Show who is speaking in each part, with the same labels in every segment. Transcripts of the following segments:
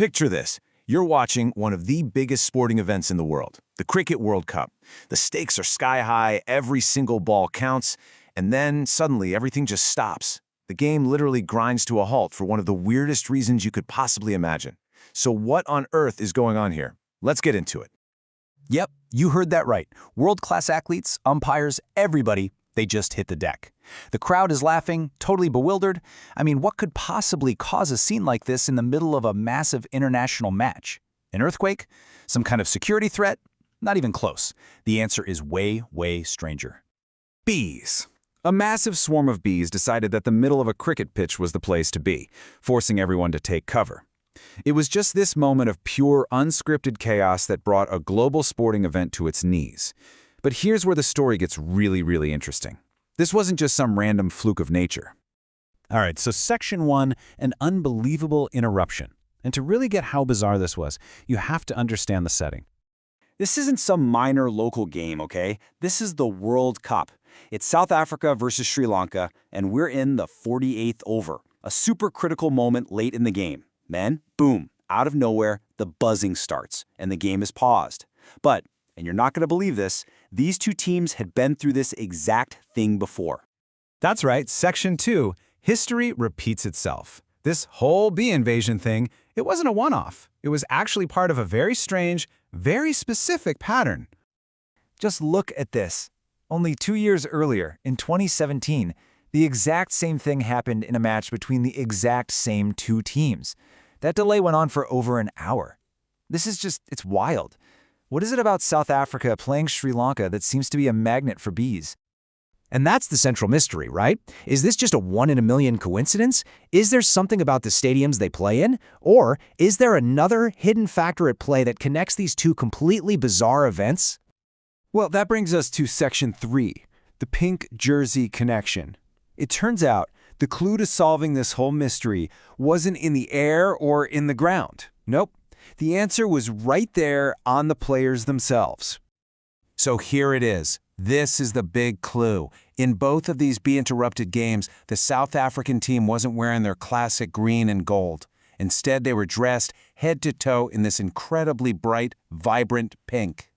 Speaker 1: Picture this. You're watching one of the biggest sporting events in the world, the Cricket World Cup. The stakes are sky high, every single ball counts, and then suddenly everything just stops. The game literally grinds to a halt for one of the weirdest reasons you could possibly imagine. So what on earth is going on here? Let's get into it.
Speaker 2: Yep, you heard that right. World-class athletes, umpires, everybody, they just hit the deck. The crowd is laughing, totally bewildered. I mean, what could possibly cause a scene like this in the middle of a massive international match? An earthquake? Some kind of security threat? Not even close. The answer is way, way stranger.
Speaker 3: Bees. A massive swarm of bees decided that the middle of a cricket pitch was the place to be, forcing everyone to take cover. It was just this moment of pure, unscripted chaos that brought a global sporting event to its knees. But here's where the story gets really, really interesting. This wasn't just some random fluke of nature.
Speaker 2: All right, so Section 1, an unbelievable interruption. And to really get how bizarre this was, you have to understand the setting.
Speaker 4: This isn't some minor local game, okay? This is the World Cup. It's South Africa versus Sri Lanka, and we're in the 48th over, a super critical moment late in the game. Then, boom, out of nowhere, the buzzing starts, and the game is paused. But, and you're not going to believe this, these two teams had been through this exact thing before.
Speaker 3: That's right, Section 2, history repeats itself. This whole bee invasion thing, it wasn't a one-off. It was actually part of a very strange, very specific pattern.
Speaker 5: Just look at this. Only 2 years earlier, in 2017, the exact same thing happened in a match between the exact same two teams. That delay went on for over an hour. This is just, it's wild. What is it about South Africa playing Sri Lanka that seems to be a magnet for bees?
Speaker 6: And that's the central mystery, right? Is this just a one-in-a-million coincidence? Is there something about the stadiums they play in? Or is there another hidden factor at play that connects these two completely bizarre events?
Speaker 3: Well, that brings us to Section 3, the pink jersey connection. It turns out the clue to solving this whole mystery wasn't in the air or in the ground. Nope. The answer was right there on the players themselves.
Speaker 1: So here it is. This is the big clue. In both of these bee-interrupted games, the South African team wasn't wearing their classic green and gold. Instead, they were dressed head to toe in this incredibly bright, vibrant pink.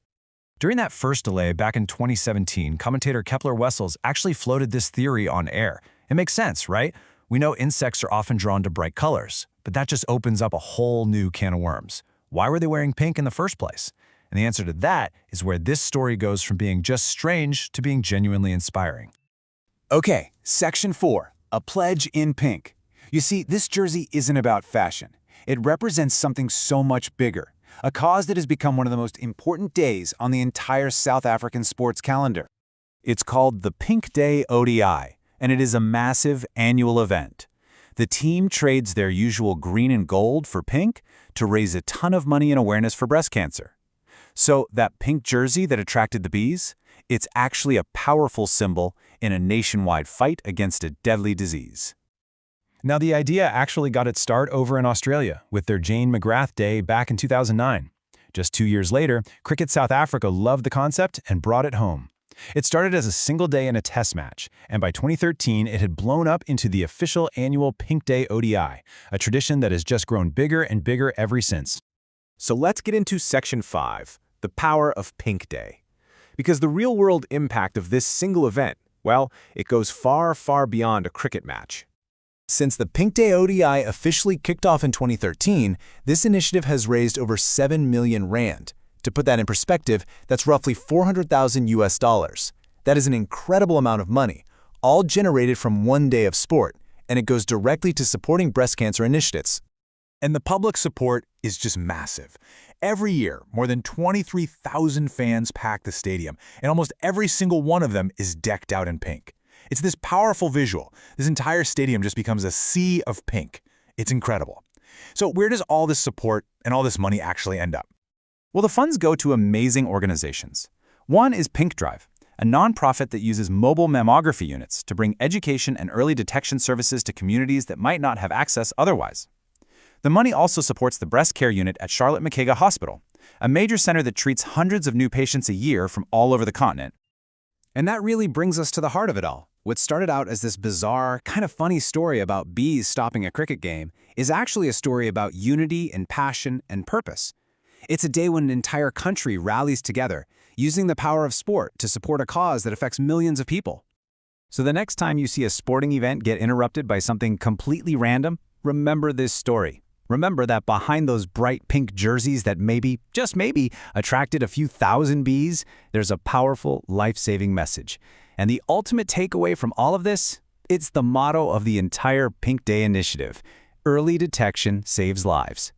Speaker 5: During that first delay back in 2017, commentator Kepler Wessels actually floated this theory on air. It makes sense, right? We know insects are often drawn to bright colors, but that just opens up a whole new can of worms. Why were they wearing pink in the first place? And the answer to that is where this story goes from being just strange to being genuinely inspiring.
Speaker 3: Okay, Section 4, a pledge in pink. You see, this jersey isn't about fashion. It represents something so much bigger, a cause that has become one of the most important days on the entire South African sports calendar. It's called the Pink Day ODI, and it is a massive annual event. The team trades their usual green and gold for pink to raise a ton of money in awareness for breast cancer. So that pink jersey that attracted the bees, it's actually a powerful symbol in a nationwide fight against a deadly disease.
Speaker 5: Now, the idea actually got its start over in Australia with their Jane McGrath Day back in 2009. Just 2 years later, Cricket South Africa loved the concept and brought it home. It started as a single day in a test match, and by 2013, it had blown up into the official annual Pink Day ODI, a tradition that has just grown bigger and bigger ever since.
Speaker 7: So let's get into Section 5, the power of Pink Day. Because the real-world impact of this single event, well, it goes far, far beyond a cricket match.
Speaker 6: Since the Pink Day ODI officially kicked off in 2013, this initiative has raised over 7 million rand. To put that in perspective, that's roughly 400,000 US dollars. That is an incredible amount of money, all generated from one day of sport, and it goes directly to supporting breast cancer initiatives.
Speaker 1: And the public support is just massive. Every year, more than 23,000 fans pack the stadium, and almost every single one of them is decked out in pink. It's this powerful visual. This entire stadium just becomes a sea of pink. It's incredible. So where does all this support and all this money actually end up?
Speaker 2: Well, the funds go to amazing organizations. One is Pink Drive, a nonprofit that uses mobile mammography units to bring education and early detection services to communities that might not have access otherwise. The money also supports the breast care unit at Charlotte Mackay Hospital, a major center that treats hundreds of new patients a year from all over the continent.
Speaker 6: And that really brings us to the heart of it all.
Speaker 2: What started out as this bizarre, kind of funny story about bees stopping a cricket game is actually a story about unity and passion and purpose. It's a day when an entire country rallies together, using the power of sport to support a cause that affects millions of people.
Speaker 3: So the next time you see a sporting event get interrupted by something completely random, remember this story. Remember that behind those bright pink jerseys that maybe, just maybe, attracted a few thousand bees, there's a powerful, life-saving message. And the ultimate takeaway from all of this? It's the motto of the entire Pink Day initiative. Early detection saves lives.